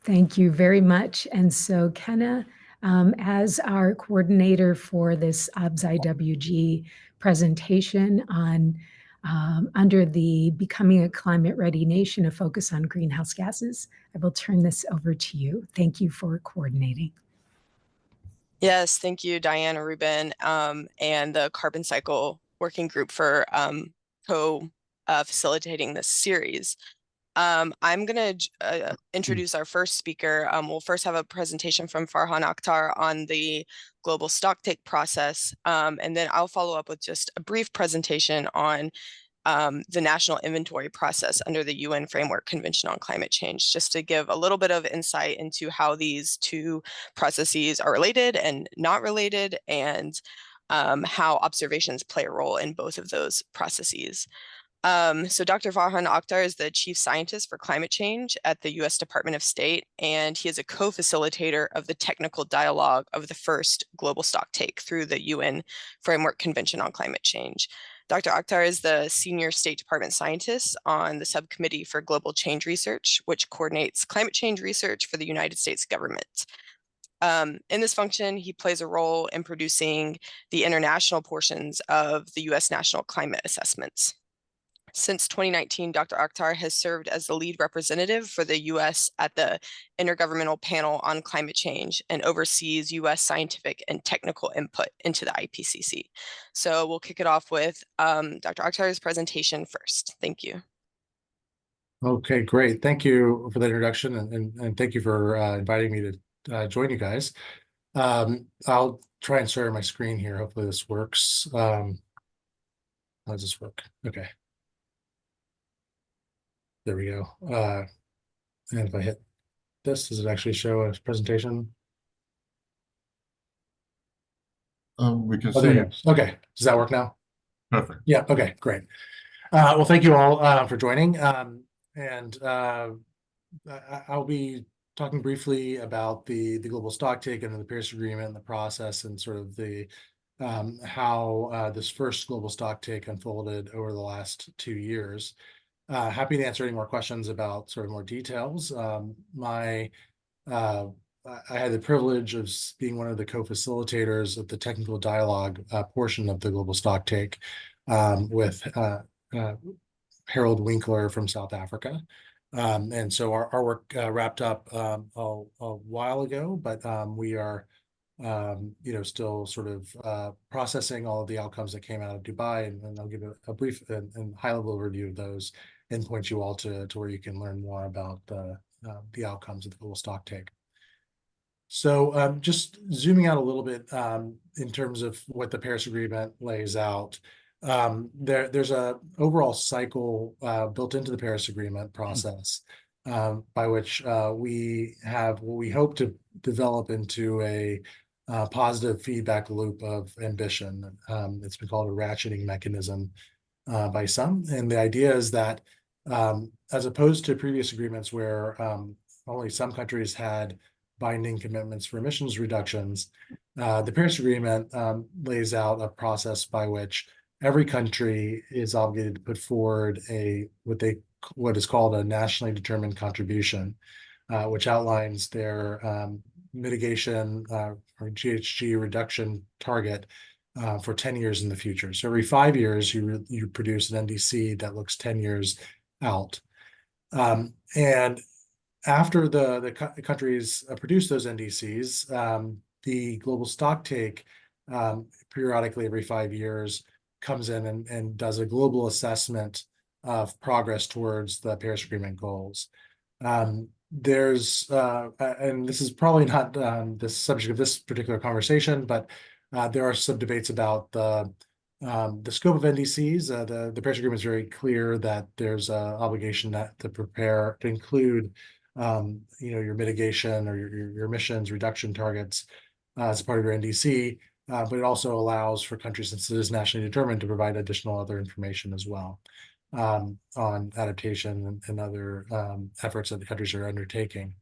Thank you very much. And so Kenna, as our coordinator for this OBS-IWG presentation on under the Becoming a Climate Ready Nation, a focus on greenhouse gases, I will turn this over to you. Thank you for coordinating. Yes, thank you, Diana Rubin, and the Carbon Cycle Working Group for facilitating this series. I'm going to introduce our first speaker. We'll first have a presentation from Farhan Aktar on the global stocktake process, and then I'll follow up with just a brief presentation on the national inventory process under the UN Framework Convention on Climate Change, just to give a little bit of insight into how these two processes are related and not related, and how observations play a role in both of those processes. So Dr. Farhan Aktar is the Chief Scientist for Climate Change at the U.S. Department of State, and he is a co-facilitator of the technical dialogue of the first global stocktake through the UN Framework Convention on Climate Change. Dr. Aktar is the Senior State Department Scientist on the Subcommittee for Global Change Research, which coordinates climate change research for the United States government. In this function, he plays a role in producing the international portions of the U.S. national climate assessments. Since 2019, Dr. Aktar has served as the lead representative for the U.S. at the Intergovernmental Panel on Climate Change and oversees U.S. scientific and technical input into the IPCC. So we'll kick it off with Dr. Aktar's presentation first. Thank you. Okay, great. Thank you for that introduction, and thank you for inviting me to join you guys. I'll try and share my screen here. Hopefully this works. How does this work? Okay. There we go. And if I hit this, does it actually show a presentation? We can see it. Okay. Does that work now? Perfect. Yeah. Okay, great. Well, thank you all for joining. And I'll be talking briefly about the global stocktake and the Paris Agreement and the process and sort of the how this first global stocktake unfolded over the last 2 years. Happy to answer any more questions about sort of more details. I had the privilege of being one of the co-facilitators of the technical dialogue portion of the global stocktake with Harold Winkler from South Africa. And so our work wrapped up a while ago, but we are still sort of processing all of the outcomes that came out of Dubai, and I'll give a brief and high-level overview of those and point you all to where you can learn more about the outcomes of the global stocktake. So just zooming out a little bit in terms of what the Paris Agreement lays out, there's a overall cycle built into the Paris Agreement process by which we have what we hope to develop into a positive feedback loop of ambition. It's been called a ratcheting mechanism by some. And the idea is that as opposed to previous agreements where only some countries had binding commitments for emissions reductions, the Paris Agreement lays out a process by which every country is obligated to put forward what is called a nationally determined contribution, which outlines their mitigation or GHG reduction target for 10 years in the future. So every 5 years, you produce an NDC that looks 10 years out. And after the countries produce those NDCs, the global stocktake periodically every 5 years comes in and does a global assessment of progress towards the Paris Agreement goals. There's, and this is probably not the subject of this particular conversation, but there are some debates about the scope of NDCs. The Paris Agreement is very clear that there's an obligation to include your mitigation or your emissions reduction targets as part of your NDC, but it also allows for countries, since it is nationally determined, to provide additional other information as well on adaptation and other efforts that the countries are undertaking.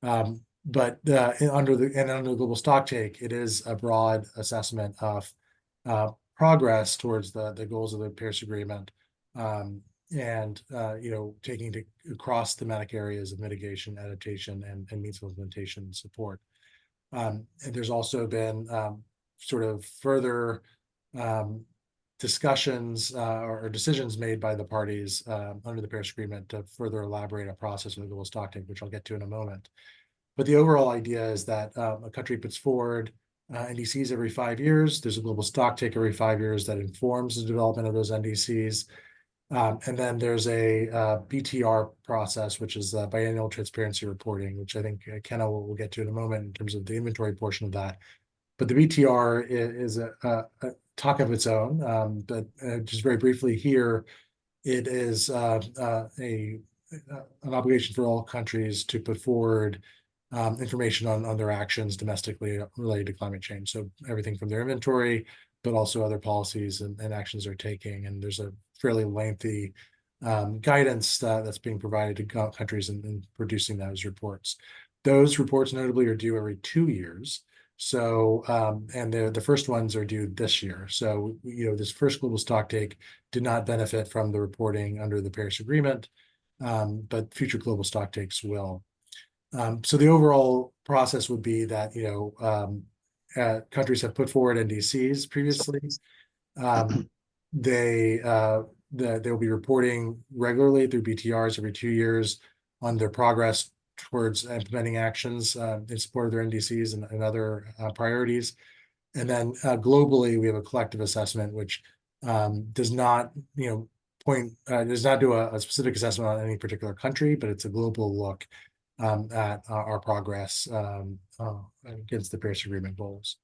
But under the global stocktake, it is a broad assessment of progress towards the goals of the Paris Agreement. and taking to across thematic areas of mitigation, adaptation, and means of implementation support. And there's also been sort of further discussions or decisions made by the parties under the Paris Agreement to further elaborate a process with the global stocktake, which I'll get to in a moment. But the overall idea is that a country puts forward NDCs every 5 years. There's a global stocktake every 5 years that informs the development of those NDCs. And then there's a BTR process, which is biannual transparency reporting, which I think Kenna will get to in a moment in terms of the inventory portion of that. But the BTR is a talk of its own. But just very briefly here, it is an obligation for all countries to put forward information on their actions domestically related to climate change. So everything from their inventory, but also other policies and actions they're taking. And there's a fairly lengthy guidance that's being provided to countries in producing those reports. Those reports notably are due every 2 years. So, and the first ones are due this year. So, this first global stocktake did not benefit from the reporting under the Paris Agreement, but future global stocktakes will. So the overall process would be that, countries have put forward NDCs previously. They'll be reporting regularly through BTRs every 2 years on their progress towards implementing actions in support of their NDCs and other priorities. And then globally, we have a collective assessment, which does not, does not do a specific assessment on any particular country, but it's a global look at our progress against the Paris Agreement goals.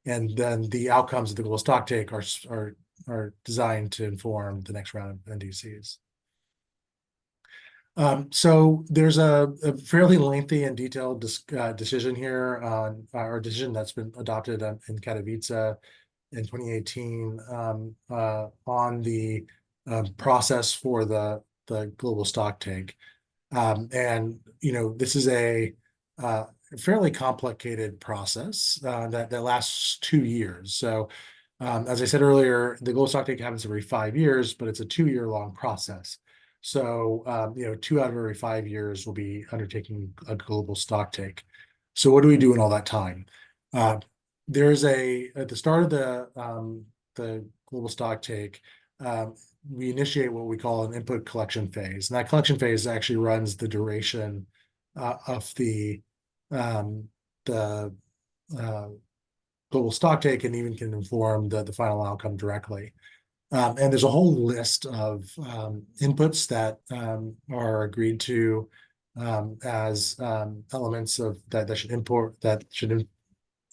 And then the outcomes of the global stocktake are designed to inform the next round of NDCs. So there's a fairly lengthy and detailed decision here on our decision that's been adopted in Katowice in 2018 on the process for the global stocktake. And this is a fairly complicated process that lasts 2 years. So as I said earlier, the global stocktake happens every 5 years, but it's a 2-year-long process. So 2 out of every 5 years will be undertaking a global stocktake. So what do we do in all that time? There's at the start of the global stocktake, we initiate what we call an input collection phase. And that collection phase actually runs the duration of the global stocktake and even can inform the final outcome directly. And there's a whole list of inputs that are agreed to as elements of that should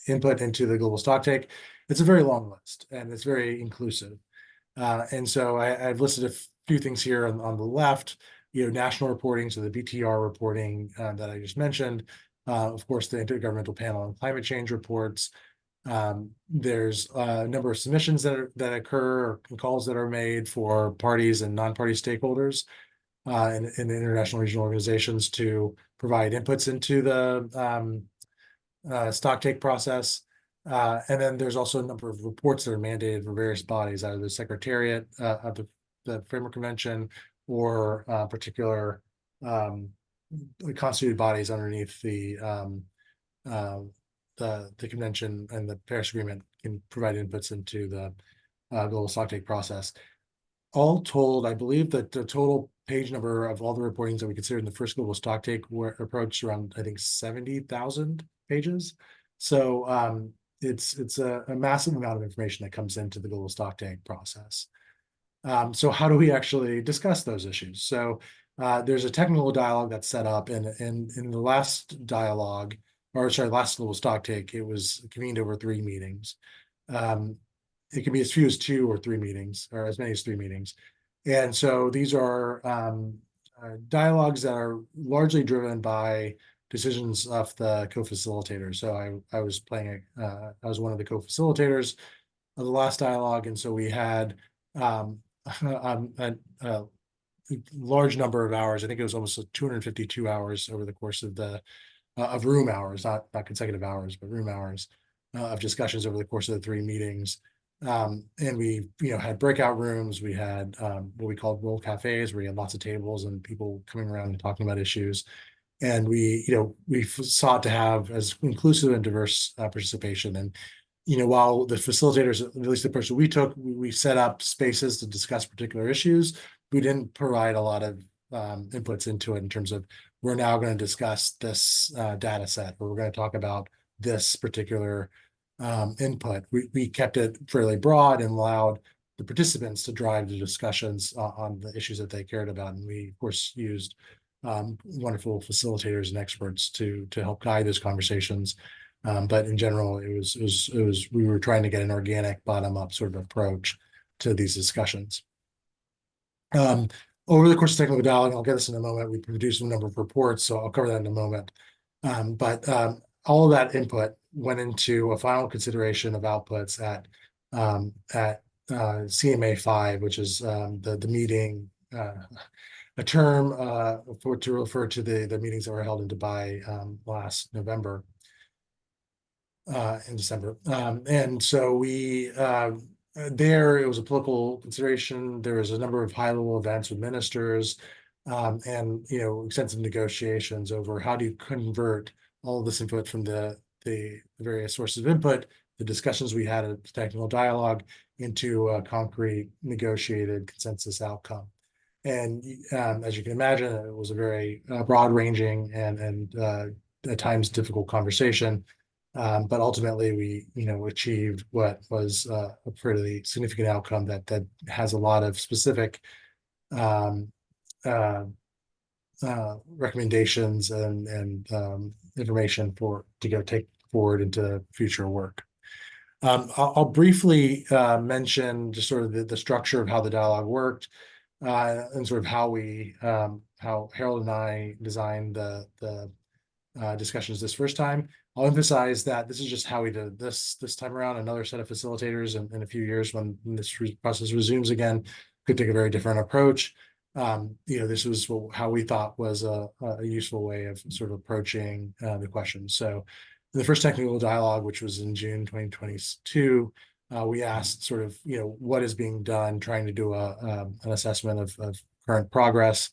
input into the global stocktake. It's a very long list and it's very inclusive. And so I've listed a few things here on the left, national reporting, so the BTR reporting that I just mentioned, of course, the Intergovernmental Panel on Climate Change reports. There's a number of submissions that occur or calls that are made for parties and non-party stakeholders in the international regional organizations to provide inputs into the stocktake process. And then there's also a number of reports that are mandated for various bodies, either the Secretariat of the Framework Convention or particular constituted bodies underneath the convention and the Paris Agreement can provide inputs into the global stocktake process. All told, I believe that the total page number of all the reportings that we considered in the first global stocktake were approached around, I think, 70,000 pages. So it's a massive amount of information that comes into the global stocktake process. So how do we actually discuss those issues? So there's a technical dialogue that's set up, and in the last dialogue, last global stocktake, it was convened over 3 meetings. It can be as few as 2 or 3 meetings, or as many as 3 meetings. And so these are dialogues that are largely driven by decisions of the co-facilitators. So I was I was one of the co-facilitators of the last dialogue, and so we had a large number of hours. I think it was almost 252 hours over the course of of room hours, not consecutive hours, but room hours of discussions over the course of the 3 meetings And we, had breakout rooms. We had what we called world cafes, where we had lots of tables and people coming around and talking about issues. And we sought to have as inclusive and diverse participation. And while the facilitators, at least the person we took, we set up spaces to discuss particular issues, we didn't provide a lot of inputs into it in terms of, we're now going to discuss this data set, or we're going to talk about this particular input. We kept it fairly broad and allowed the participants to drive the discussions on the issues that they cared about. And we, of course, used wonderful facilitators and experts to help guide those conversations. But in general, we were trying to get an organic bottom-up sort of approach to these discussions. Over the course of technical dialogue, I'll get this in a moment, we produced a number of reports, so I'll cover that in a moment. But all of that input went into a final consideration of outputs at CMA 5, which is the meeting, a term to refer to the meetings that were held in Dubai last November, in December. And so there, it was a political consideration. There was a number of high-level events with ministers, and extensive negotiations over how do you convert all of this input from the various sources of input, the discussions we had at the technical dialogue, into a concrete negotiated consensus outcome. And as you can imagine, it was a very broad-ranging and at times difficult conversation. But ultimately, we achieved what was a pretty significant outcome that has a lot of specific recommendations and information to take forward into future work. I'll briefly mention just sort of the structure of how the dialogue worked, and sort of how Harold and I designed the discussions this first time. I'll emphasize that this is just how we did this time around. Another set of facilitators in a few years, when this process resumes again, could take a very different approach. This was how we thought was a useful way of sort of approaching the questions. So in the first technical dialogue, which was in June 2022, we asked sort of, what is being done, trying to do an assessment of current progress.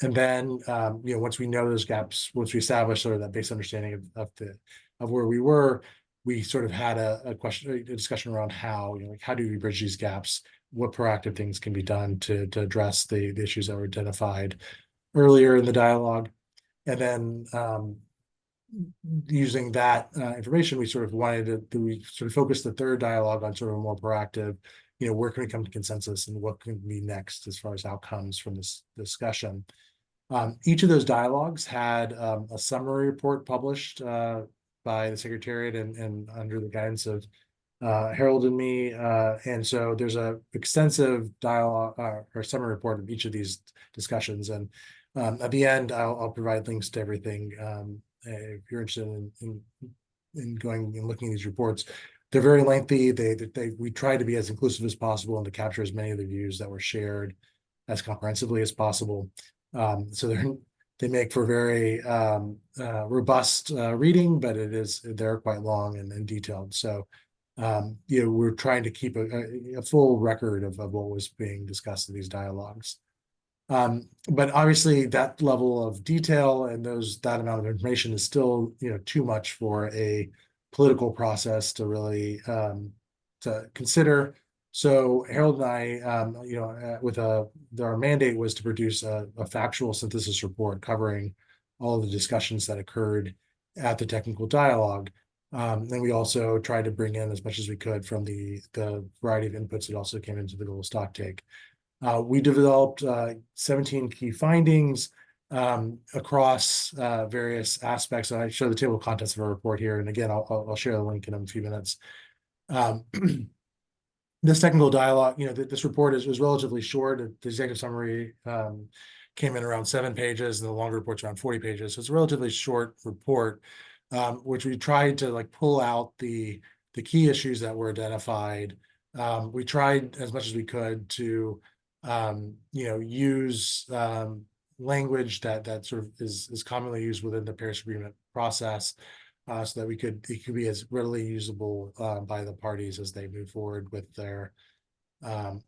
And then, once we know those gaps, once we establish sort of that base understanding of where we were, we sort of had a discussion around how, how do we bridge these gaps? What proactive things can be done to address the issues that were identified earlier in the dialogue? And then, using that information, we sort of wanted to focus the third dialogue on sort of a more proactive, where can we come to consensus and what can be next as far as outcomes from this discussion. Each of those dialogues had a summary report published by the Secretariat and under the guidance of Harold and me. And so there's a extensive dialogue or summary report of each of these discussions. And at the end, I'll provide links to everything if you're interested in going and looking at these reports. They're very lengthy. We try to be as inclusive as possible and to capture as many of the views that were shared as comprehensively as possible. So they make for very robust reading, but they're quite long and detailed. So we're trying to keep a full record of what was being discussed in these dialogues. But obviously, that level of detail and that amount of information is still too much for a political process to really to consider. So Harold and I, our mandate was to produce a factual synthesis report covering all of the discussions that occurred at the technical dialogue. And we also tried to bring in as much as we could from the variety of inputs that also came into the global stocktake. We developed 17 key findings across various aspects. And I show the table of contents of our report here. And again, I'll share the link in a few minutes. This technical dialogue, this report was relatively short. The executive summary came in around 7 pages, and the longer report's around 40 pages. So it's a relatively short report, which we tried to pull out the key issues that were identified. We tried as much as we could to use language that sort of is commonly used within the Paris Agreement process. so that it could be as readily usable by the parties as they move forward with their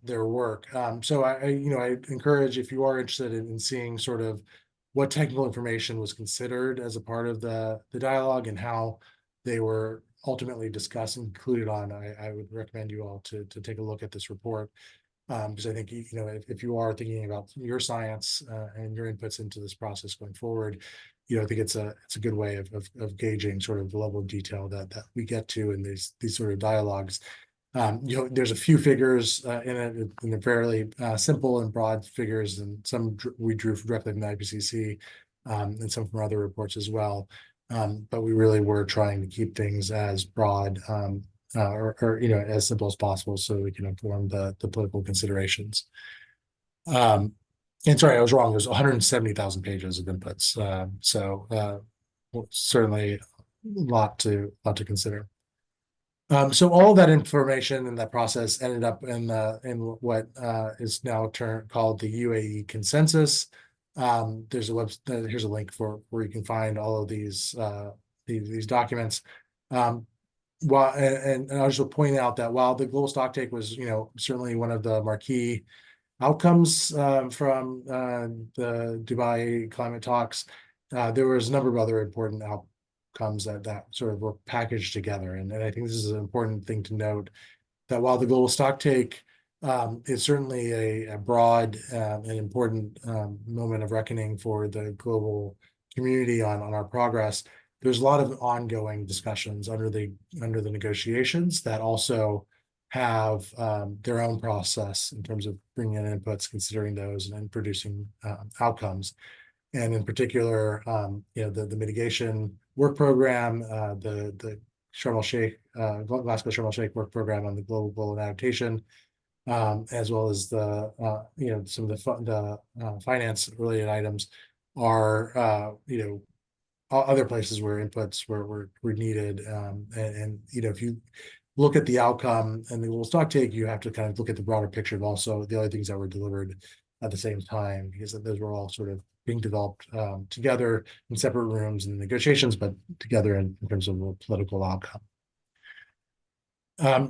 work. So I encourage, if you are interested in seeing sort of what technical information was considered as a part of the dialogue and how they were ultimately discussed and included on, I would recommend you all to take a look at this report. Because I think, if you are thinking about your science and your inputs into this process going forward, I think it's a good way of gauging sort of the level of detail that we get to in these sort of dialogues. There's a few figures in it, and they're fairly simple and broad figures, and some we drew directly from the IPCC, and some from other reports as well. But we really were trying to keep things as broad or as simple as possible, so we can inform the political considerations. And sorry, I was wrong. There's 170,000 pages of inputs, so certainly a lot to consider. So all that information and that process ended up in what is now called the UAE consensus. There's here's a link where you can find all of these documents. And I'll just point out that while the global stocktake was, certainly one of the marquee outcomes from the Dubai climate talks, there was a number of other important outcomes that sort of were packaged together. And I think this is an important thing to note, that while the global stocktake is certainly a broad and important moment of reckoning for the global community on our progress, there's a lot of ongoing discussions under the negotiations that also have their own process in terms of bringing in inputs, considering those, and producing outcomes. And in particular, the mitigation work program, the Sharm el Sheikh, Glasgow Sharm el Sheikh work program on the global adaptation, as well as some of the finance related items are other places where inputs were needed. And if you look at the outcome and the global stocktake, you have to kind of look at the broader picture of also the other things that were delivered at the same time, because those were all sort of being developed together in separate rooms in negotiations, but together in terms of a political outcome.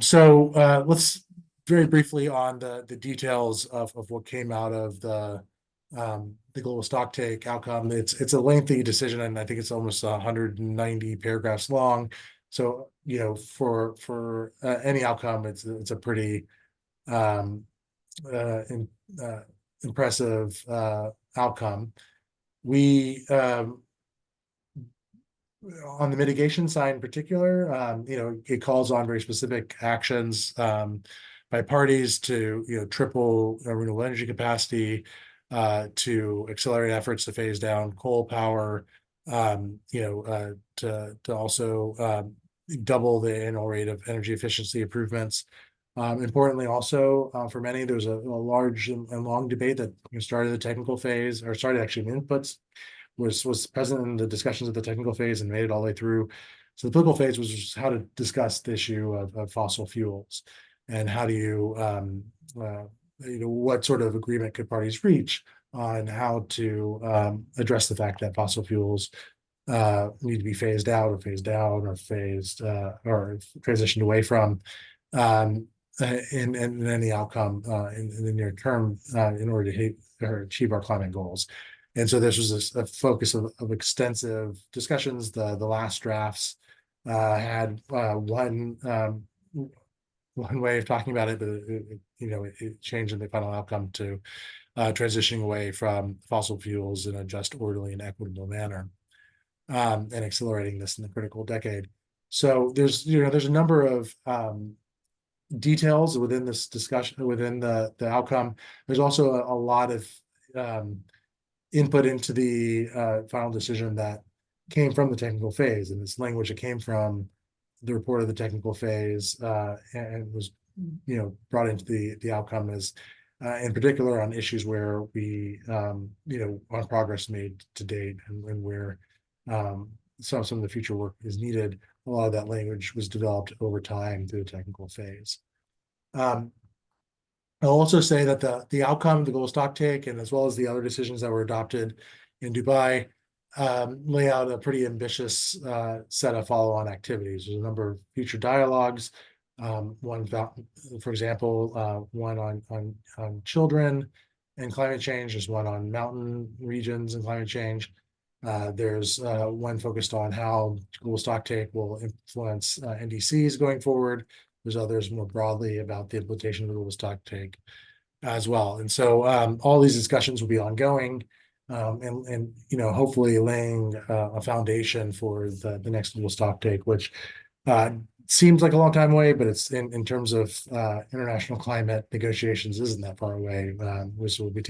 So let's very briefly on the details of what came out of the global stocktake outcome. It's a lengthy decision, and I think it's almost 190 paragraphs long. So for any outcome, it's a pretty impressive outcome. We on the mitigation side in particular, it calls on very specific actions by parties to triple renewable energy capacity, to accelerate efforts to phase down coal power, to also double the annual rate of energy efficiency improvements. Importantly, also for many, there was a large and long debate that started the technical phase, or started actually in inputs, was present in the discussions of the technical phase and made it all the way through. So the political phase was just how to discuss the issue of fossil fuels, and how do you what sort of agreement could parties reach on how to address the fact that fossil fuels need to be phased out or phased down or phased or transitioned away from in any outcome in the near term in order to achieve our climate goals. And so this was a focus of extensive discussions. The last drafts had one way of talking about it, but it changed in the final outcome to transitioning away from fossil fuels in a just, orderly, and equitable manner, and accelerating this in the critical decade. So there's a number of details within this discussion, within the outcome. There's also a lot of input into the final decision that came from the technical phase, and this language that came from the report of the technical phase and was brought into the outcome is in particular on issues where we on progress made to date, and where some of the future work is needed. A lot of that language was developed over time through the technical phase. I'll also say that the outcome of the global stocktake, and as well as the other decisions that were adopted in Dubai, lay out a pretty ambitious set of follow-on activities. There's a number of future dialogues. One about, for example, one on children and climate change. There's one on mountain regions and climate change. There's one focused on how global stocktake will influence NDCs going forward. There's others more broadly about the implementation of global stocktake as well. And so all these discussions will be ongoing, and hopefully laying a foundation for the next global stocktake, which seems like a long time away, but it's in terms of international climate negotiations isn't that far away, which will be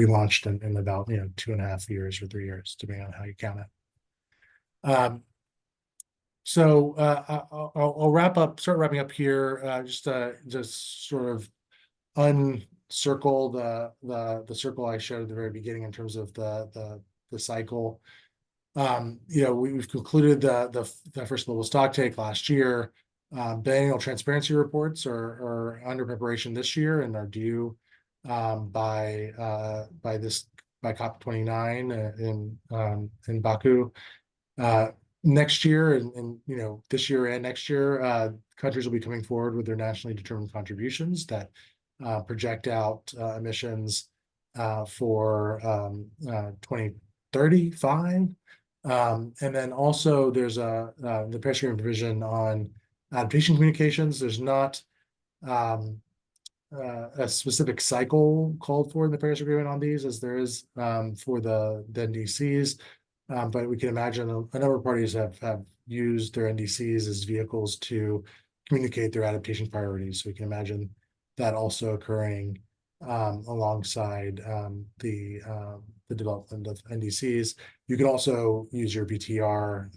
launched in about 2.5 years or 3 years, depending on how you count it. So I'll start wrapping up here, just sort of uncircle the circle I showed at the very beginning in terms of the cycle. We've concluded the first global stocktake last year. The annual transparency reports are under preparation this year and are due by COP29 in Baku. Next year, and this year and next year, countries will be coming forward with their nationally determined contributions that project out emissions for 2035. And then also there's the Paris Agreement provision on adaptation communications. There's not a specific cycle called for in the Paris Agreement on these, as there is for the NDCs. But we can imagine a number of parties have used their NDCs as vehicles to communicate their adaptation priorities. So we can imagine that also occurring alongside the development of NDCs. You can also use your BTR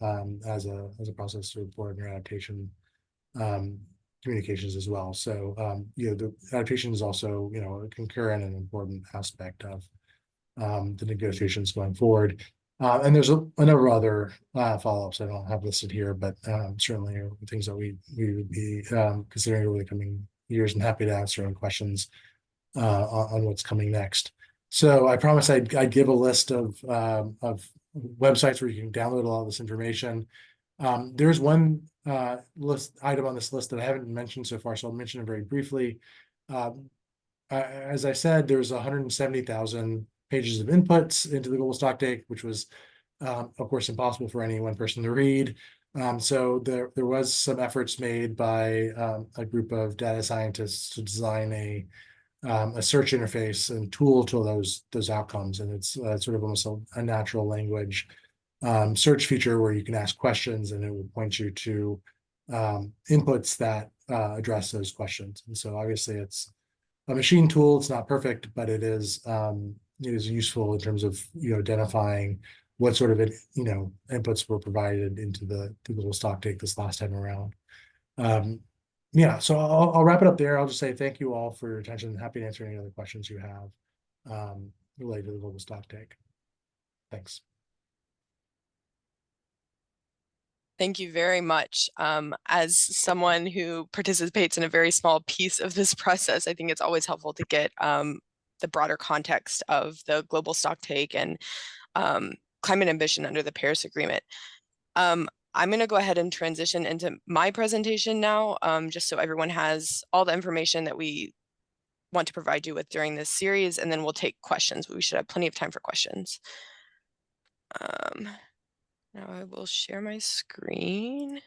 as a process to report your adaptation communications as well. So the adaptation is also a concurrent and important aspect of the negotiations going forward. And there's a number of other follow-ups I don't have listed here, but certainly things that we would be considering over the coming years, and happy to answer any questions on what's coming next. So I promise I'd give a list of websites where you can download a lot of this information. There's one item on this list that I haven't mentioned so far, so I'll mention it very briefly. As I said, there's 170,000 pages of inputs into the global stocktake, which was, of course, impossible for any one person to read. So there was some efforts made by a group of data scientists to design a search interface and tool to those outcomes, and it's sort of almost a natural language search feature where you can ask questions and it will point you to inputs that address those questions. And so obviously it's a machine tool. It's not perfect, but it is useful in terms of identifying what sort of inputs were provided into the global stocktake this last time around. So I'll wrap it up there. I'll just say thank you all for your attention. Happy to answer any other questions you have related to the global stocktake. Thanks. Thank you very much. As someone who participates in a very small piece of this process, I think it's always helpful to get the broader context of the global stocktake and climate ambition under the Paris Agreement. I'm going to go ahead and transition into my presentation now, just so everyone has all the information that we want to provide you with during this series, and then we'll take questions. We should have plenty of time for questions. Now I will share my screen.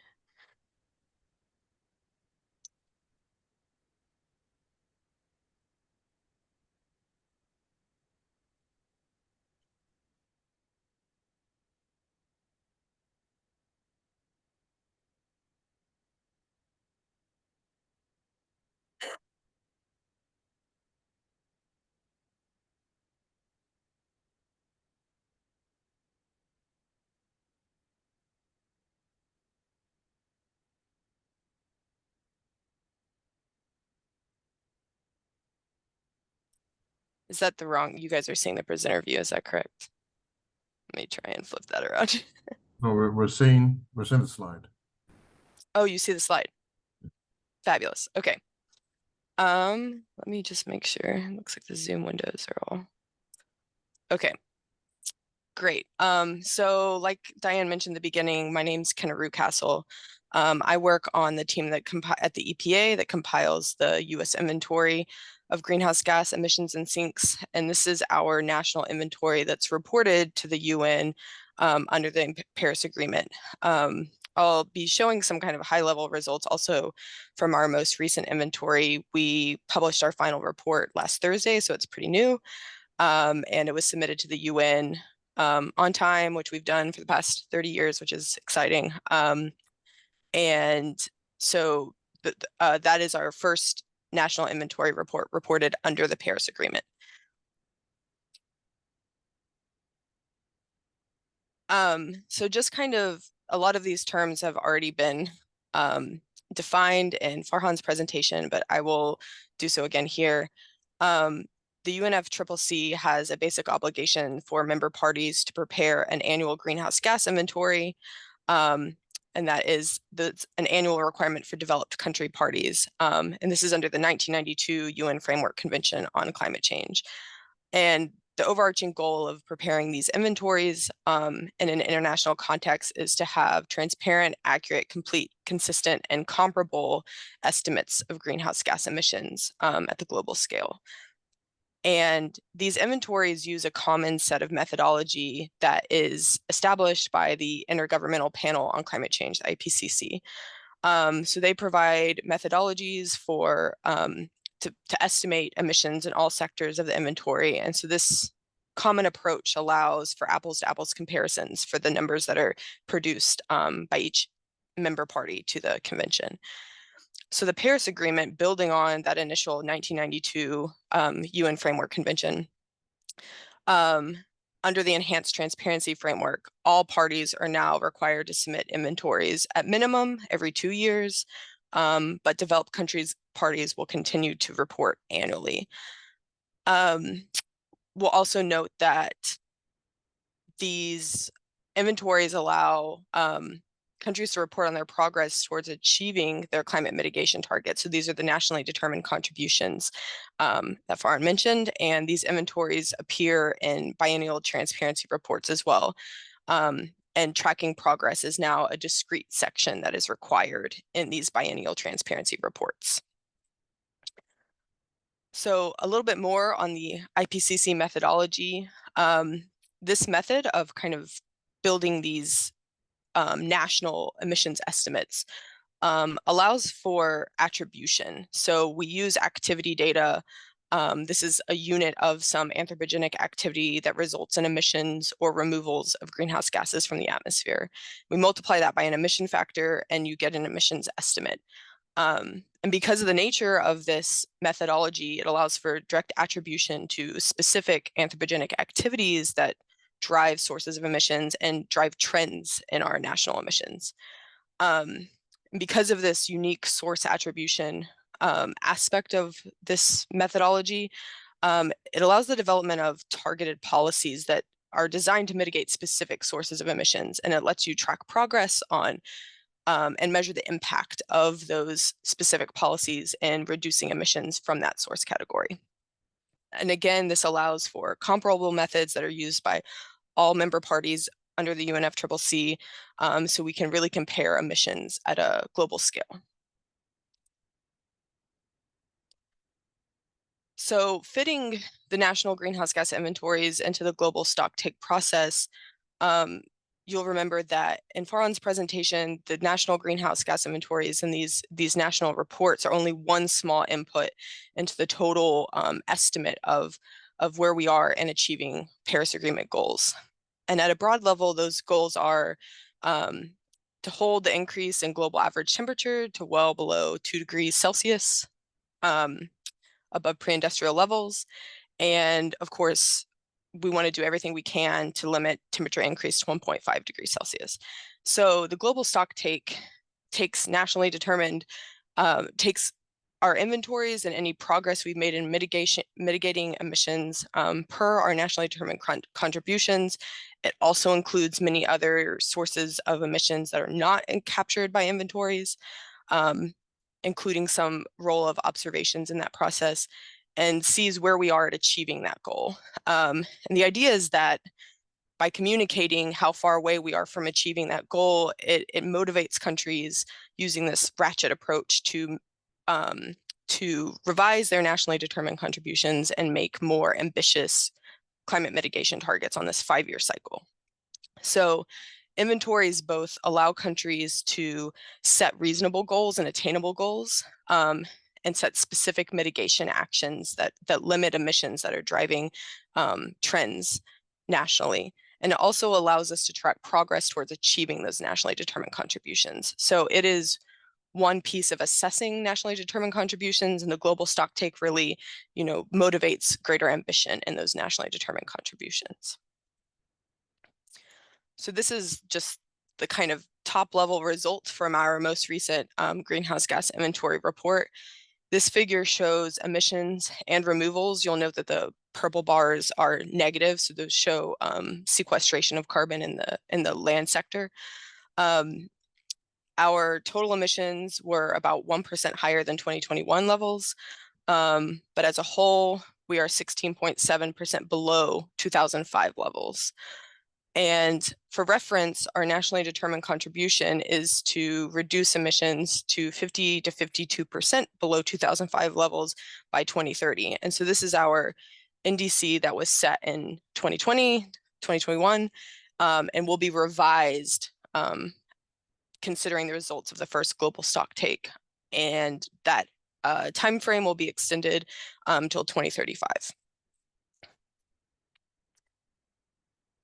Is that the wrong? You guys are seeing the presenter view, is that correct? Let me try and flip that around. No, we're seeing the slide. Oh, you see the slide. Fabulous. Okay. Let me just make sure. It looks like the Zoom windows are all okay. Great. So like Diane mentioned at the beginning, my name's Kenna Rewcastle. I work on the team that at the EPA that compiles the US inventory of greenhouse gas emissions and sinks. And this is our national inventory that's reported to the UN under the Paris Agreement. I'll be showing some kind of high-level results also from our most recent inventory. We published our final report last Thursday, so it's pretty new. And it was submitted to the UN on time, which we've done for the past 30 years, which is exciting. And so that is our first national inventory report reported under the Paris Agreement. So just kind of a lot of these terms have already been defined in Farhan's presentation, but I will do so again here. The UNFCCC has a basic obligation for member parties to prepare an annual greenhouse gas inventory, and that is an annual requirement for developed country parties. And this is under the 1992 UN Framework Convention on Climate Change. And the overarching goal of preparing these inventories in an international context is to have transparent, accurate, complete, consistent, and comparable estimates of greenhouse gas emissions at the global scale. And these inventories use a common set of methodology that is established by the Intergovernmental Panel on Climate Change, the IPCC. So they provide methodologies for to estimate emissions in all sectors of the inventory. And so this common approach allows for apples to apples comparisons for the numbers that are produced by each member party to the convention. So the Paris Agreement, building on that initial 1992 UN Framework Convention, under the Enhanced Transparency Framework, all parties are now required to submit inventories at minimum every 2 years, but developed countries parties will continue to report annually. We'll also note that these inventories allow countries to report on their progress towards achieving their climate mitigation targets. So these are the nationally determined contributions that Farhan mentioned, and these inventories appear in biennial transparency reports as well. And tracking progress is now a discrete section that is required in these biennial transparency reports. So a little bit more on the IPCC methodology. This method of kind of building these national emissions estimates allows for attribution. So we use activity data. This is a unit of some anthropogenic activity that results in emissions or removals of greenhouse gases from the atmosphere. We multiply that by an emission factor and you get an emissions estimate. And because of the nature of this methodology, it allows for direct attribution to specific anthropogenic activities that drive sources of emissions and drive trends in our national emissions. Because of this unique source attribution aspect of this methodology, it allows the development of targeted policies that are designed to mitigate specific sources of emissions, and it lets you track progress on and measure the impact of those specific policies in reducing emissions from that source category. And again, this allows for comparable methods that are used by all member parties under the UNFCCC, so we can really compare emissions at a global scale. So fitting the national greenhouse gas inventories into the global stocktake process, you'll remember that in Farhan's presentation, the national greenhouse gas inventories and these national reports are only one small input into the total estimate of where we are in achieving Paris Agreement goals. And at a broad level, those goals are to hold the increase in global average temperature to well below 2 degrees Celsius above pre-industrial levels. And of course, we want to do everything we can to limit temperature increase to 1.5 degrees Celsius. So the global stocktake takes nationally determined, takes our inventories and any progress we've made in mitigating emissions per our nationally determined contributions. It also includes many other sources of emissions that are not captured by inventories, including some role of observations in that process, and sees where we are at achieving that goal. And the idea is that by communicating how far away we are from achieving that goal, it motivates countries using this ratchet approach to revise their nationally determined contributions and make more ambitious climate mitigation targets on this 5-year cycle. So inventories both allow countries to set reasonable goals and attainable goals, and set specific mitigation actions that limit emissions that are driving trends nationally. And it also allows us to track progress towards achieving those nationally determined contributions. So it is one piece of assessing nationally determined contributions, and the global stocktake really, motivates greater ambition in those nationally determined contributions. So this is just the kind of top level result from our most recent greenhouse gas inventory report. This figure shows emissions and removals. You'll note that the purple bars are negative, so those show sequestration of carbon in the land sector. Our total emissions were about 1% higher than 2021 levels, but as a whole, we are 16.7% below 2005 levels. And for reference, our nationally determined contribution is to reduce emissions to 50 to 52% below 2005 levels by 2030. And so this is our NDC that was set in 2020, 2021, and will be revised considering the results of the first global stocktake. And that time frame will be extended until 2035.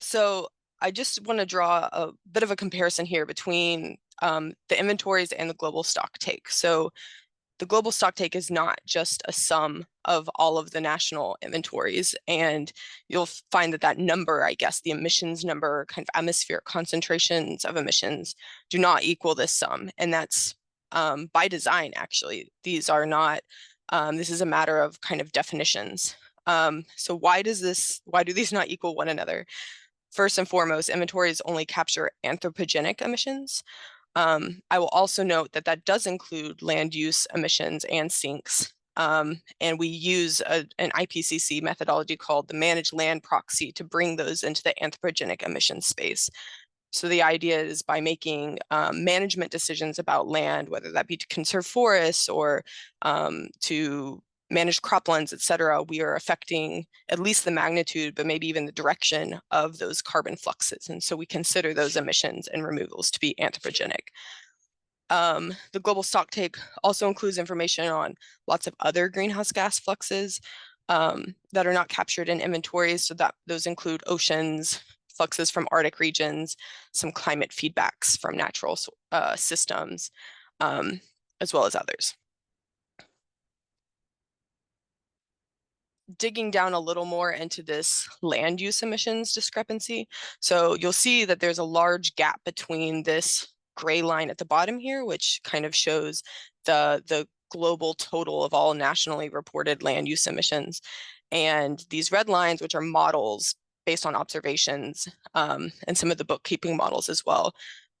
So I just want to draw a bit of a comparison here between the inventories and the global stocktake. So the global stocktake is not just a sum of all of the national inventories, and you'll find that number, I guess, the emissions number, kind of atmospheric concentrations of emissions, do not equal this sum, and that's by design. Actually, these are not. This is a matter of kind of definitions. So why do these not equal one another? First and foremost, inventories only capture anthropogenic emissions. I will also note that does include land use emissions and sinks. And we use an IPCC methodology called the managed land proxy to bring those into the anthropogenic emission space. So the idea is by making management decisions about land, whether that be to conserve forests or to manage croplands, et cetera, we are affecting at least the magnitude, but maybe even the direction of those carbon fluxes. And so we consider those emissions and removals to be anthropogenic. The global stocktake also includes information on lots of other greenhouse gas fluxes that are not captured in inventories. So those include oceans, fluxes from Arctic regions, some climate feedbacks from natural systems, as well as others. Digging down a little more into this land use emissions discrepancy. So you'll see that there's a large gap between this gray line at the bottom here, which kind of shows the global total of all nationally reported land use emissions. And these red lines, which are models based on observations, and some of the bookkeeping models as well,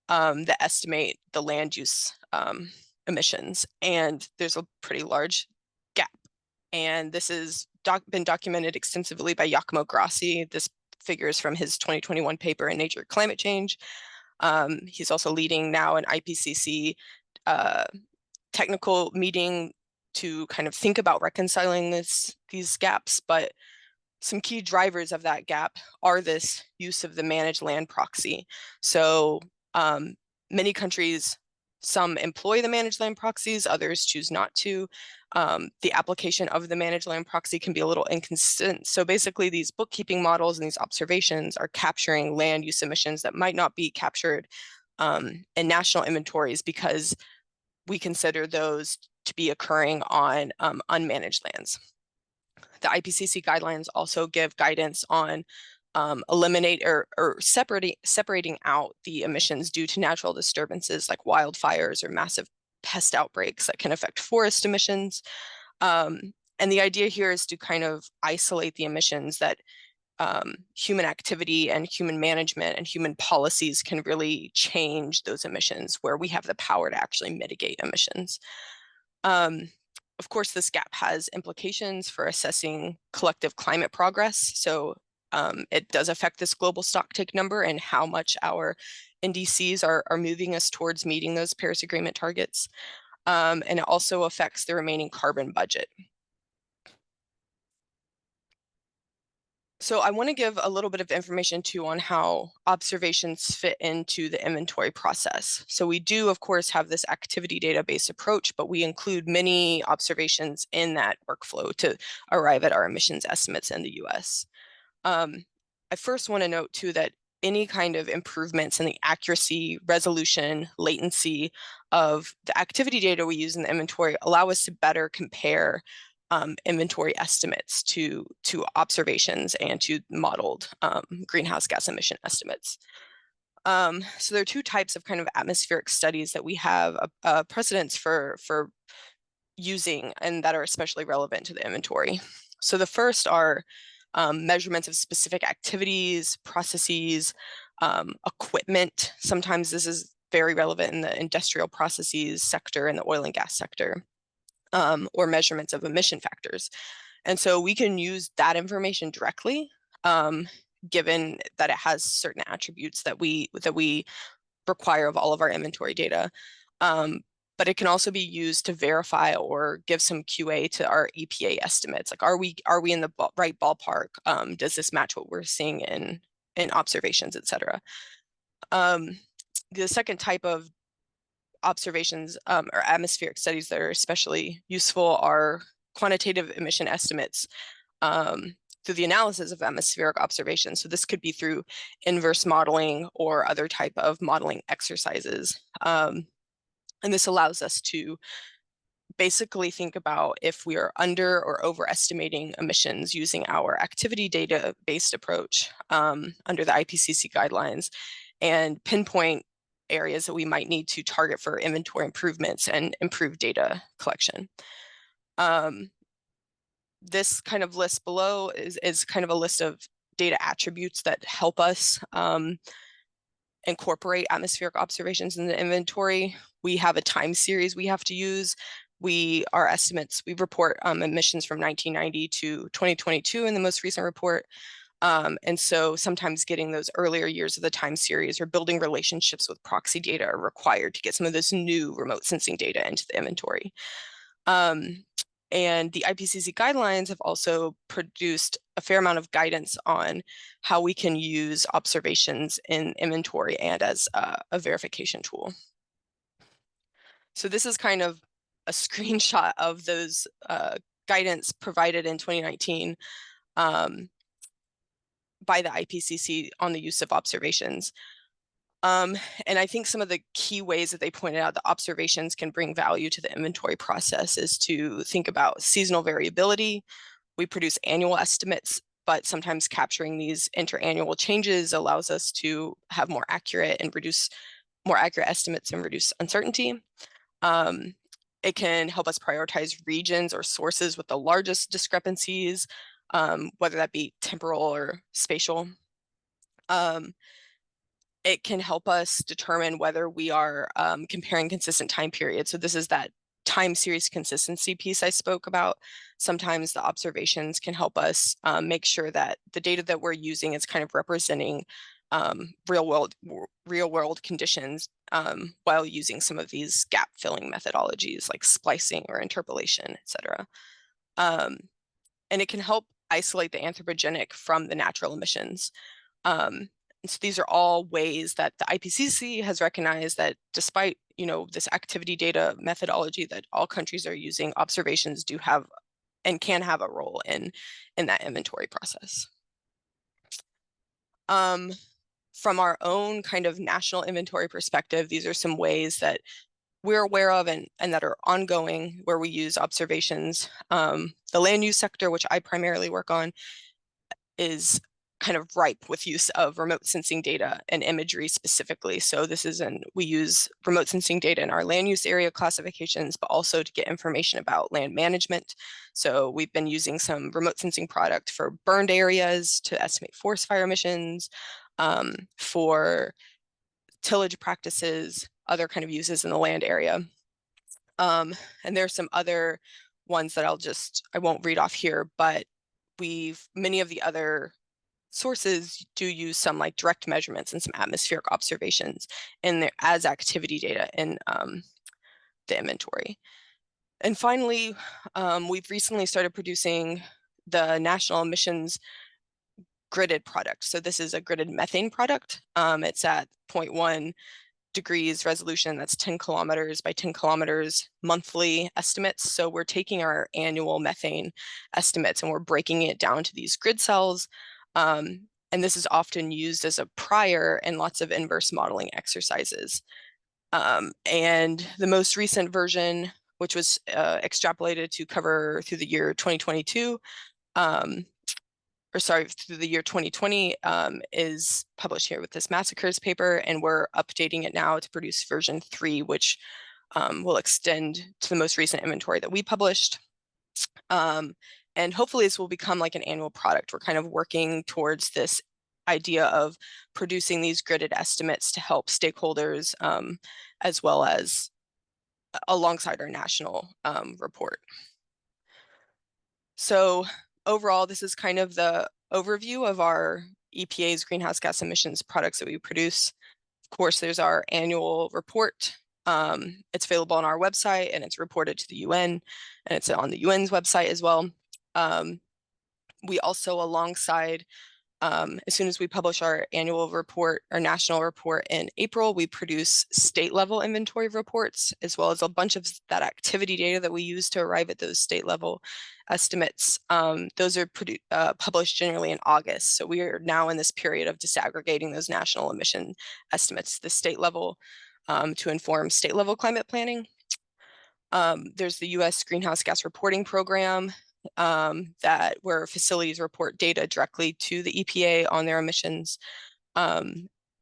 that estimate the land use emissions. And there's a pretty large gap. And this is been documented extensively by Giacomo Grassi. This figure is from his 2021 paper in Nature Climate Change. He's also leading now an IPCC technical meeting to kind of think about reconciling these gaps. But some key drivers of that gap are this use of the managed land proxy. So many countries, some employ the managed land proxies, others choose not to. The application of the managed land proxy can be a little inconsistent. So basically these bookkeeping models and these observations are capturing land use emissions that might not be captured in national inventories because we consider those to be occurring on unmanaged lands. The IPCC guidelines also give guidance on eliminate or separating out the emissions due to natural disturbances like wildfires or massive pest outbreaks that can affect forest emissions. And the idea here is to kind of isolate the emissions that human activity and human management and human policies can really change those emissions, where we have the power to actually mitigate emissions. Of course, this gap has implications for assessing collective climate progress. So it does affect this global stocktake number and how much our NDCs are moving us towards meeting those Paris Agreement targets. And it also affects the remaining carbon budget. So I want to give a little bit of information too on how observations fit into the inventory process. So we do, of course, have this activity data-based approach, but we include many observations in that workflow to arrive at our emissions estimates in the US. I first want to note too that any kind of improvements in the accuracy, resolution, latency of the activity data we use in the inventory allow us to better compare inventory estimates to observations and to modeled greenhouse gas emission estimates. So there are two types of kind of atmospheric studies that we have precedents for using and that are especially relevant to the inventory. So the first are measurements of specific activities, processes, equipment. Sometimes this is very relevant in the industrial processes sector and the oil and gas sector. Or measurements of emission factors. And so we can use that information directly, given that it has certain attributes that we require of all of our inventory data. But it can also be used to verify or give some QA to our EPA estimates. Like, are we in the right ballpark? Does this match what we're seeing in observations, et cetera? The second type of observations or atmospheric studies that are especially useful are quantitative emission estimates through the analysis of atmospheric observations. So this could be through inverse modeling or other type of modeling exercises. And this allows us to basically think about if we are under or overestimating emissions using our activity data-based approach under the IPCC guidelines, and pinpoint areas that we might need to target for inventory improvements and improved data collection. This kind of list below is kind of a list of data attributes that help us incorporate atmospheric observations in the inventory. We have a time series we have to use. Our estimates, we report emissions from 1990 to 2022 in the most recent report. And so sometimes getting those earlier years of the time series or building relationships with proxy data are required to get some of this new remote sensing data into the inventory. And the IPCC guidelines have also produced a fair amount of guidance on how we can use observations in inventory and as a verification tool. So this is kind of a screenshot of those guidance provided in 2019 by the IPCC on the use of observations. And I think some of the key ways that they pointed out that observations can bring value to the inventory process is to think about seasonal variability. We produce annual estimates, but sometimes capturing these interannual changes allows us to have more accurate estimates and reduce uncertainty. It can help us prioritize regions or sources with the largest discrepancies, whether that be temporal or spatial. It can help us determine whether we are comparing consistent time periods. So this is that time series consistency piece I spoke about. Sometimes the observations can help us make sure that the data that we're using is kind of representing real world conditions while using some of these gap filling methodologies like splicing or interpolation, et cetera. And it can help isolate the anthropogenic from the natural emissions. So these are all ways that the IPCC has recognized that despite, this activity data methodology that all countries are using, observations do have and can have a role in that inventory process. From our own kind of national inventory perspective, these are some ways that we're aware of and that are ongoing where we use observations. The land use sector, which I primarily work on, is kind of ripe with use of remote sensing data and imagery specifically. So we use remote sensing data in our land use area classifications, but also to get information about land management. So we've been using some remote sensing product for burned areas to estimate forest fire emissions, for tillage practices, other kind of uses in the land area. And there's some other ones that I won't read off here, but many of the other sources do use some like direct measurements and some atmospheric observations in there as activity data in the inventory. And finally, we've recently started producing the national emissions gridded product. So this is a gridded methane product. It's at 0.1 degrees resolution. That's 10 kilometers by 10 kilometers monthly estimates. So we're taking our annual methane estimates and we're breaking it down to these grid cells. And this is often used as a prior in lots of inverse modeling exercises. And the most recent version, which was extrapolated to cover through the year 2022, through the year 2020, is published here with this massacres paper, and we're updating it now to produce version 3, which will extend to the most recent inventory that we published. And hopefully this will become like an annual product. We're kind of working towards this idea of producing these gridded estimates to help stakeholders, as well as alongside our national report. So overall, this is kind of the overview of our EPA's greenhouse gas emissions products that we produce. Of course, there's our annual report. It's available on our website and it's reported to the UN, and it's on the UN's website as well. We also, alongside, as soon as we publish our annual report, our national report in April, we produce state level inventory reports, as well as a bunch of that activity data that we use to arrive at those state level estimates. Those are published generally in August. So we are now in this period of disaggregating those national emission estimates, the state level, to inform state level climate planning. There's the US Greenhouse Gas Reporting Program, where facilities report data directly to the EPA on their emissions.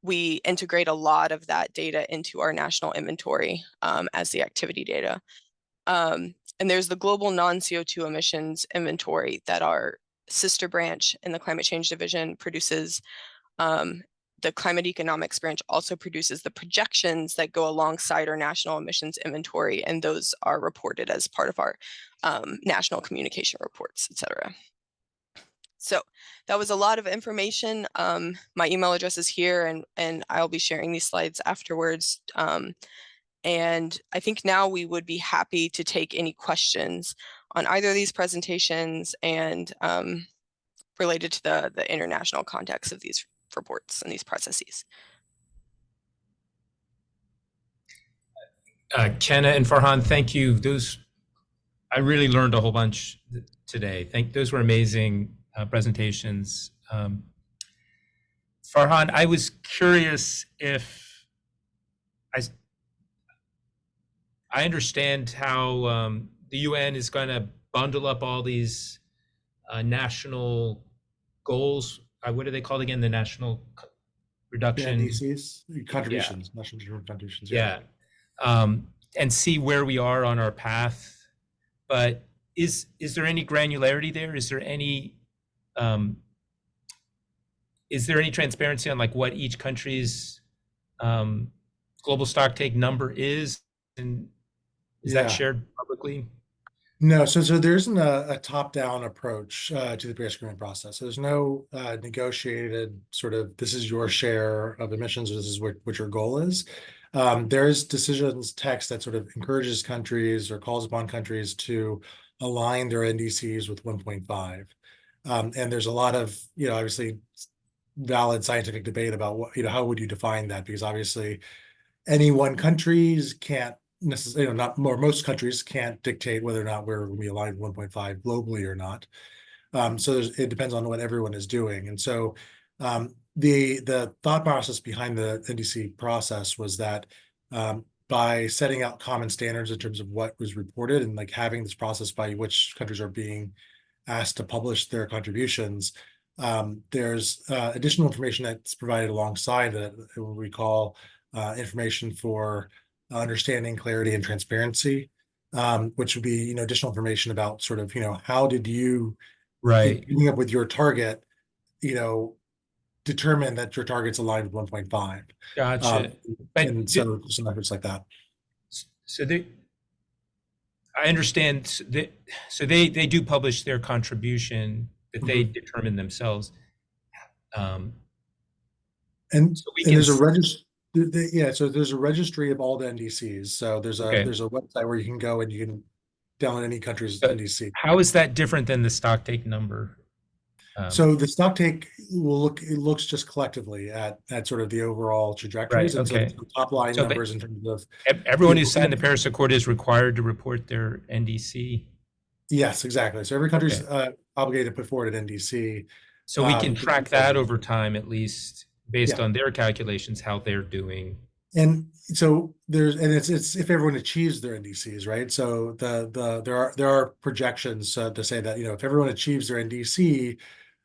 We integrate a lot of that data into our national inventory as the activity data. And there's the global non-CO2 emissions inventory that our sister branch in the Climate Change Division produces. The Climate Economics branch also produces the projections that go alongside our national emissions inventory, and those are reported as part of our national communication reports, etc. So that was a lot of information. My email address is here, and I'll be sharing these slides afterwards. And I think now we would be happy to take any questions on either of these presentations and related to the international context of these reports and these processes. Kenna and Farhan, thank you. I really learned a whole bunch today. Those were amazing presentations. Farhan, I was curious if I understand how the UN is going to bundle up all these national goals. What are they called again? The national reduction NDCs, contributions, national contributions. Yeah. And see where we are on our path. But is there any granularity there? Is there any transparency on like what each country's global stocktake number is, and is that shared publicly? No, so there isn't a top-down approach to the Paris Agreement process. So there's no negotiated sort of, this is your share of emissions, or this is what your goal is. There's decisions text that sort of encourages countries or calls upon countries to align their NDCs with 1.5. And there's a lot of, obviously valid scientific debate about what, how would you define that? Because obviously any one countries can't necessarily, most countries can't dictate whether or not we're going to be aligned with 1.5 globally or not. So it depends on what everyone is doing. And so the thought process behind the NDC process was that by setting out common standards in terms of what was reported and like having this process by which countries are being asked to publish their contributions, there's additional information that's provided alongside that, what we call information for understanding, clarity, and transparency, which would be, additional information about sort of, how did you, coming up with your target, determine that your target's aligned with 1.5. Gotcha. And so some efforts like that. So I understand that. So they do publish their contribution that they determine themselves. And so we and can, there's a registry. Yeah, so there's a registry of all the NDCs. So there's okay. a website where you can go and you can download any country's But NDC. how is that different than the Stocktake number? So the Stocktake it looks just collectively at sort of the overall trajectories, Right, and so okay. there's some top line So numbers in terms of everyone who signed the Paris Accord is required to report their NDC. Yes, exactly. So every country's Okay. obligated to put forward an NDC. So we can track that over time, at least based Yeah. on their calculations, how they're doing. And so it's if everyone achieves their NDCs, right? So there are projections to say that, if everyone achieves their NDC,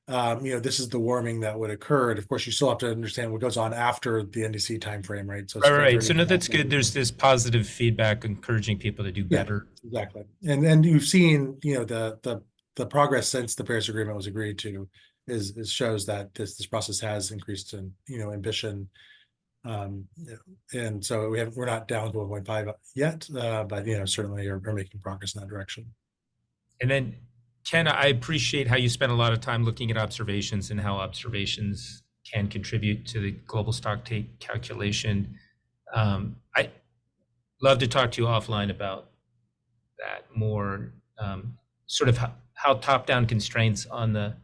this is the warming that would occur. And of course, you still have to understand what goes on after the NDC timeframe, right? So it's Right. So filtering. no, that's good. There's this positive feedback encouraging people to do Yeah, better. exactly. And you've seen, the progress since the Paris Agreement was agreed to is shows that this process has increased in, ambition. And so we're not down to 1.5 yet, but certainly are making progress in that direction. And then, Ken, I appreciate how you spent a lot of time looking at observations and how observations can contribute to the global stocktake calculation. I love to talk to you offline about that more, sort of how top-down constraints on the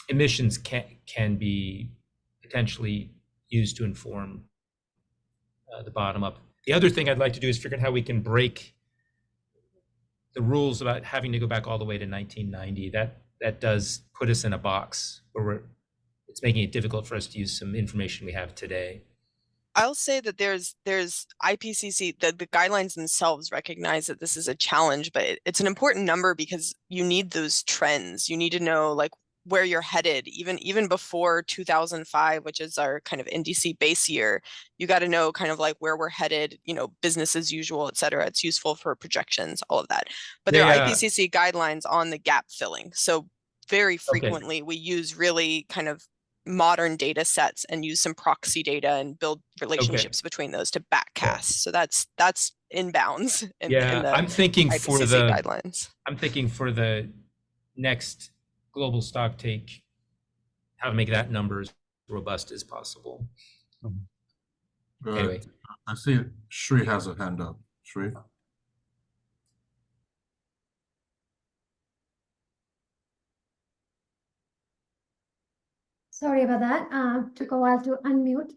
emissions can be potentially used to inform the bottom up. The other thing I'd like to do is figure out how we can break the rules about having to go back all the way to 1990. That does put us in a box where it's making it difficult for us to use some information we have today. I'll say that there's IPCC, the guidelines themselves recognize that this is a challenge, but it's an important number because you need those trends. You need to know like where you're headed, even before 2005, which is our kind of NDC base year. You got to know kind of like where we're headed, business as usual, et cetera. It's useful for projections, all of that. But there are IPCC guidelines on the gap filling. So very frequently we use really kind of modern data sets and use some proxy data and build relationships between those to backcast. So that's inbounds in the I'm thinking IPCC guidelines. I'm thinking for the next global stocktake, how to make that number as robust as possible. Anyway, I see Shri has a hand up. Shri. Sorry about that. Took a while to unmute.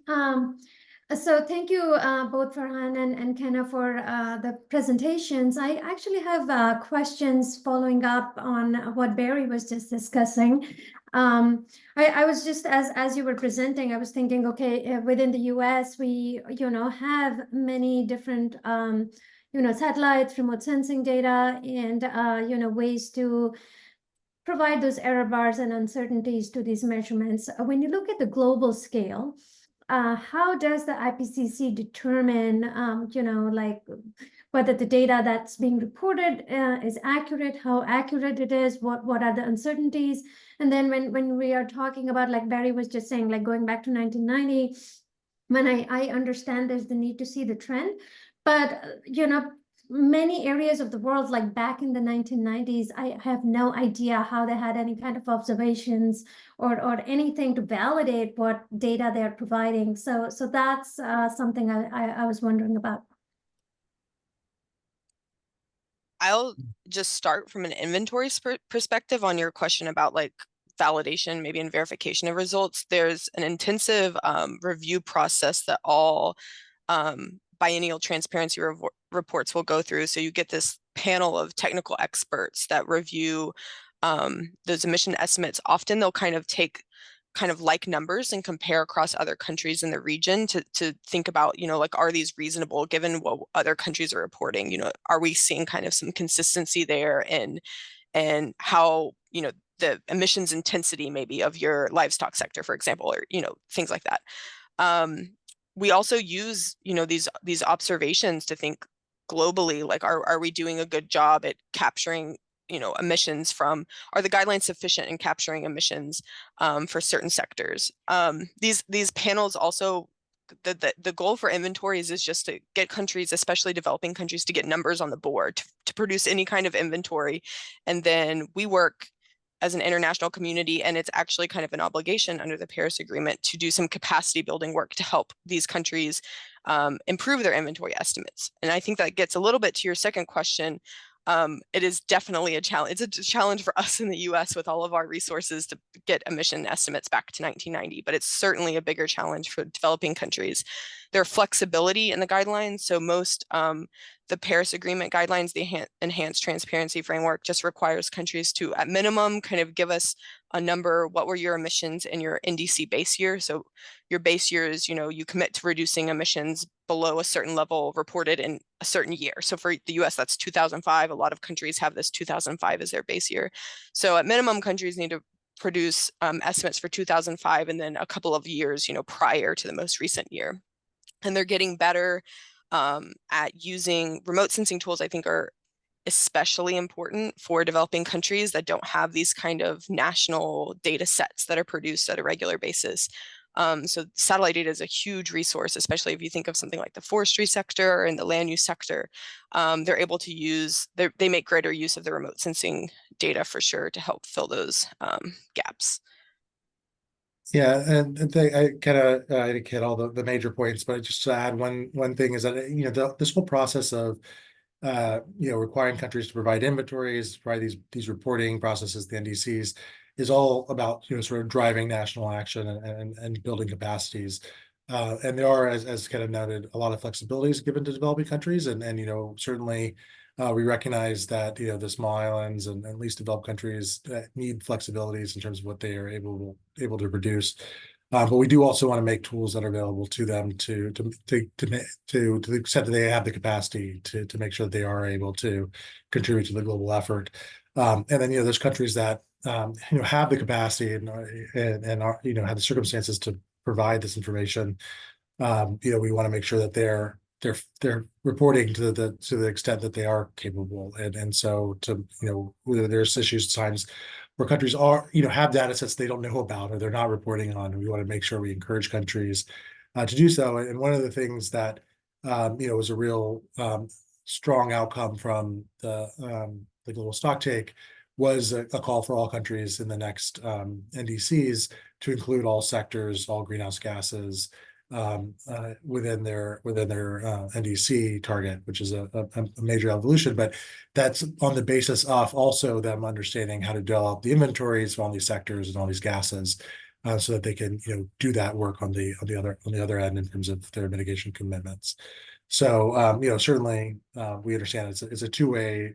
So thank you both Farhan and Kenna for the presentations. I actually have questions following up on what Barry was just discussing. I was just, as you were presenting, I was thinking, okay, within the US, we, have many different, satellites, remote sensing data, and, ways to provide those error bars and uncertainties to these measurements. When you look at the global scale, how does the IPCC determine, like whether the data that's being reported is accurate, how accurate it is, what are the uncertainties? And then when we are talking about, like Barry was just saying, like going back to 1990, when I understand there's the need to see the trend, but, many areas of the world, like back in the 1990s, I have no idea how they had any kind of observations or anything to validate what data they're providing. So that's something I was wondering about. I'll just start from an inventory perspective on your question about like validation, maybe and verification of results. There's an intensive review process that all biennial transparency reports will go through. So you get this panel of technical experts that review those emission estimates. Often they'll kind of take like numbers and compare across other countries in the region to think about, like, are these reasonable given what other countries are reporting? Are we seeing kind of some consistency there and how, the emissions intensity maybe of your livestock sector, for example, or, things like that. We also use, these observations to think globally, like, are we doing a good job at capturing, emissions from, are the guidelines sufficient in capturing emissions for certain sectors? These panels also, the goal for inventories is just to get countries, especially developing countries, to get numbers on the board to produce any kind of inventory. And then we work as an international community, and it's actually kind of an obligation under the Paris Agreement to do some capacity building work to help these countries improve their inventory estimates. And I think that gets a little bit to your second question. It is definitely a challenge. It's a challenge for us in the US with all of our resources to get emission estimates back to 1990, but it's certainly a bigger challenge for developing countries. Their flexibility in the guidelines. So most the Paris Agreement guidelines, the enhanced transparency framework, just requires countries to, at minimum, kind of give us a number. What were your emissions in your NDC base year? So your base year is, you commit to reducing emissions below a certain level reported in a certain year. So for the US, that's 2005. A lot of countries have this 2005 as their base year. So at minimum, countries need to produce estimates for 2005 and then a couple of years, prior to the most recent year. And they're getting better at using remote sensing tools. I think are especially important for developing countries that don't have these kind of national data sets that are produced at a regular basis. So satellite data is a huge resource, especially if you think of something like the forestry sector and the land use sector. They're able to use, they make greater use of the remote sensing data for sure to help fill those gaps. Yeah, and I kind of I didn't hit all the major points, but just to add one thing is that this whole process of requiring countries to provide inventories, provide these reporting processes, the NDCs, is all about sort of driving national action and building capacities. And there are, as kind of noted, a lot of flexibilities given to developing countries, and certainly we recognize that the small islands and least developed countries need flexibilities in terms of what they are able to produce. But we do also want to make tools that are available to them to the extent that they have the capacity to make sure that they are able to contribute to the global effort. And then there's countries that have the capacity and are have the circumstances to provide this information. We want to make sure that they're reporting to the extent that they are capable, and so there's issues times where countries are have data sets they don't know about or they're not reporting on, and we want to make sure we encourage countries to do so. And one of the things that was a real strong outcome from the global stocktake was a call for all countries in the next NDCs to include all sectors, all greenhouse gases within their NDC target, which is a major evolution. But that's on the basis of also them understanding how to develop the inventories of all these sectors and all these gases, so that they can do that work on the other end in terms of their mitigation commitments. So certainly we understand it's a two-way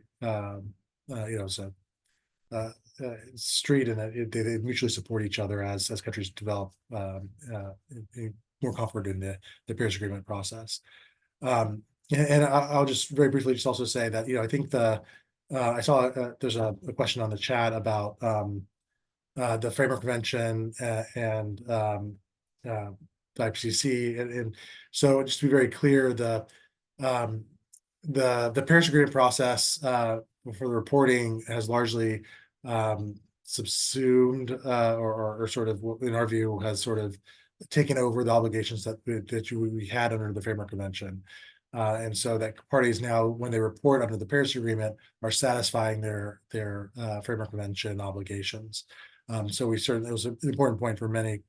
street, and that they mutually support each other as countries develop more comfort in the Paris Agreement process. And I'll just very briefly just also say that I think I saw there's a question on the chat about the Framework Convention and the IPCC, and so just to be very clear, the Paris Agreement process for the reporting has largely subsumed or sort of, in our view, has sort of taken over the obligations that we had under the Framework Convention. And so that parties now, when they report under the Paris Agreement, are satisfying their Framework Convention obligations. So it was an important point for many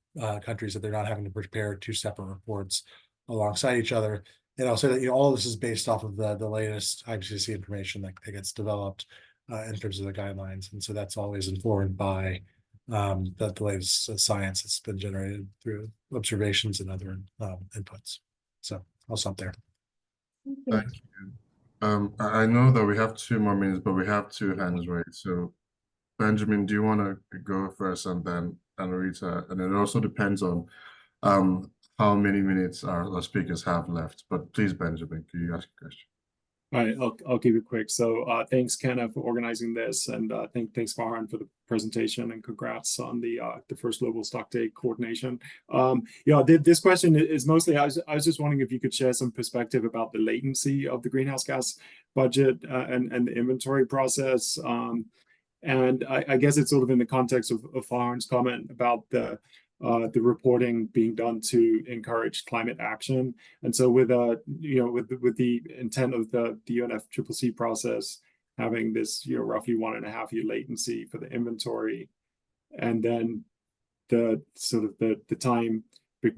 countries that they're not having to prepare two separate reports alongside each other. And I'll say that all of this is based off of the latest IPCC information that gets developed in terms of the guidelines, and so that's always informed by the latest science that's been generated through observations and other inputs. So I'll stop there. Thank you. I know that we have 2 more minutes, but we have 2 hands raised. So Benjamin, do you want to go first, and then Anarita? And it also depends on how many minutes our speakers have left. But please, Benjamin, can you ask a question? All right, I'll keep it quick. So thanks, Kenna, for organizing this, and thanks, Farhan, for the presentation, and congrats on the first global stocktake coordination. This question is mostly, I was just wondering if you could share some perspective about the latency of the greenhouse gas budget and the inventory process. And I guess it's sort of in the context of Farhan's comment about the reporting being done to encourage climate action. And so with the intent of the UNFCCC process having this, roughly 1.5 year latency for the inventory, and then the sort of the time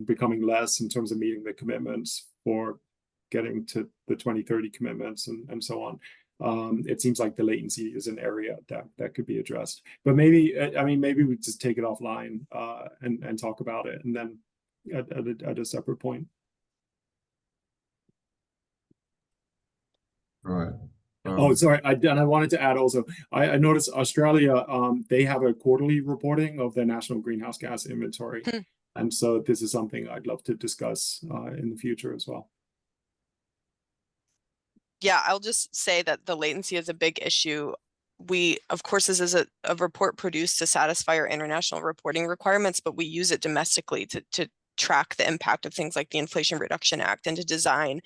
becoming less in terms of meeting the commitments for getting to the 2030 commitments and so on. It seems like the latency is an area that could be addressed. But maybe, maybe we just take it offline and talk about it, and then at a separate point. Right. Oh, sorry. I wanted to add also, I noticed Australia, they have a quarterly reporting of their national greenhouse gas inventory. And so this is something I'd love to discuss in the future as well. Yeah, I'll just say that the latency is a big issue. Of course, this is a report produced to satisfy our international reporting requirements, but we use it domestically to track the impact of things like the Inflation Reduction Act and to design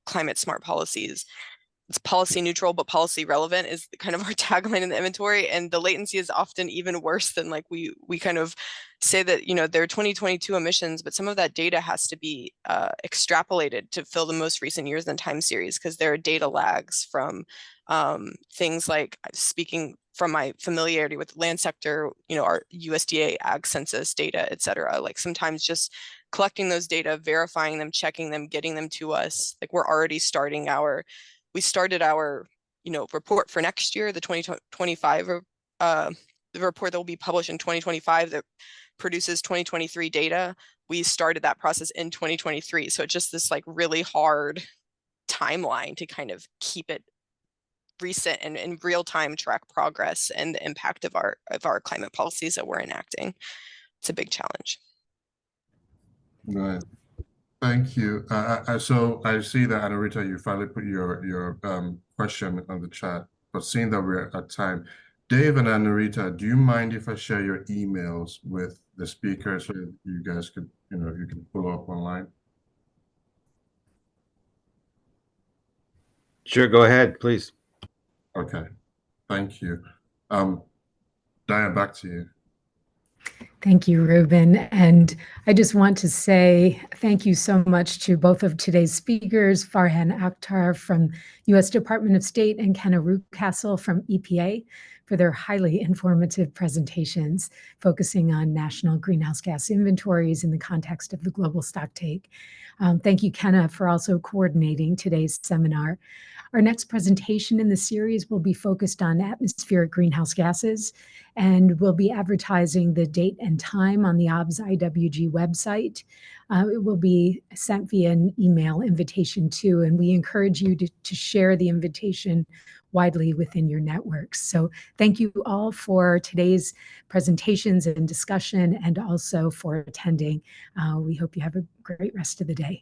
climate smart policies. It's policy neutral, but policy relevant is kind of our tagline in the inventory. And the latency is often even worse than, like, we kind of say that, there are 2022 emissions, but some of that data has to be extrapolated to fill the most recent years in the time series, because there are data lags from things like, speaking from my familiarity with land sector, our USDA ag census data, et cetera. Like, sometimes just collecting those data, verifying them, checking them, getting them to us, like, we're already starting we started our, report for next year, the 2025, the report that will be published in 2025 that produces 2023 data. We started that process in 2023. So it's just this, like, really hard timeline to kind of keep it recent and in real time track progress and the impact of our climate policies that we're enacting. It's a big challenge. Right. Thank you. So I see that, Anurita, you finally put your question on the chat, but seeing that we're at time, Dave and Anurita, do you mind if I share your emails with the speaker so that you guys could, you can follow up online? Sure, go ahead, please. Okay, thank you. Diane, back to you. Thank you, Ruben. And I just want to say thank you so much to both of today's speakers, Farhan Aktar from U.S. Department of State and Kenna Rewcastle from EPA, for their highly informative presentations focusing on national greenhouse gas inventories in the context of the global stocktake. Thank you, Kenna, for also coordinating today's seminar. Our next presentation in the series will be focused on atmospheric greenhouse gases, and we'll be advertising the date and time on the OBS-IWG website. It will be sent via an email invitation too, and we encourage you to share the invitation widely within your networks. So thank you all for today's presentations and discussion, and also for attending. We hope you have a great rest of the day.